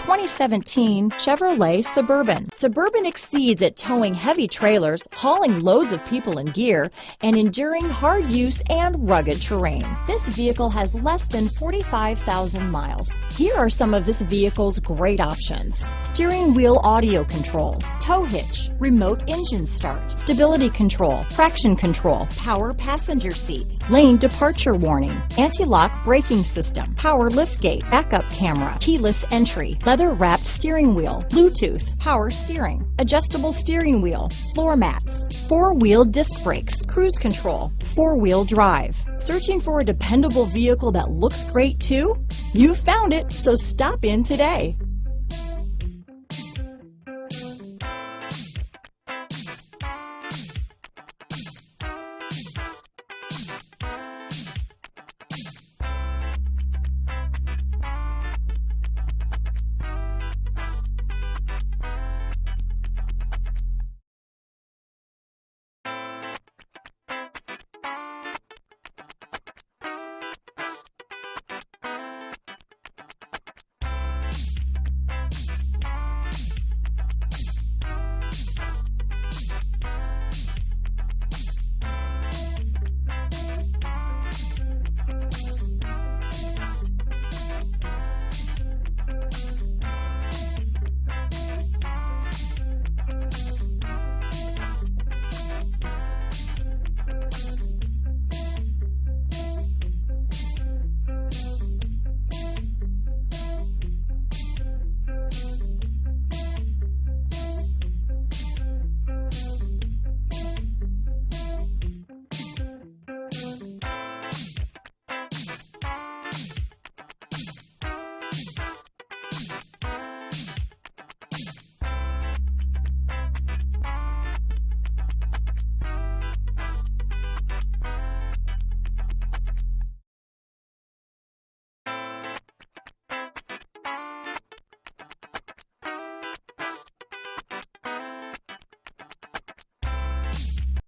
2017 Chevrolet Suburban. Suburban exceeds at towing heavy trailers, hauling loads of people and gear, and enduring hard use and rugged terrain. This vehicle has less than 45,000 miles. Here are some of this vehicle's great options: steering wheel audio controls, tow hitch, remote engine start, stability control, traction control, power passenger seat, lane departure warning, anti-lock braking system, power liftgate, backup camera, keyless entry, leather-wrapped steering wheel, Bluetooth, power steering, adjustable steering wheel, floor mats, four-wheel disc brakes, cruise control, four-wheel drive. Searching for a dependable vehicle that looks great too? You found it, so stop in today.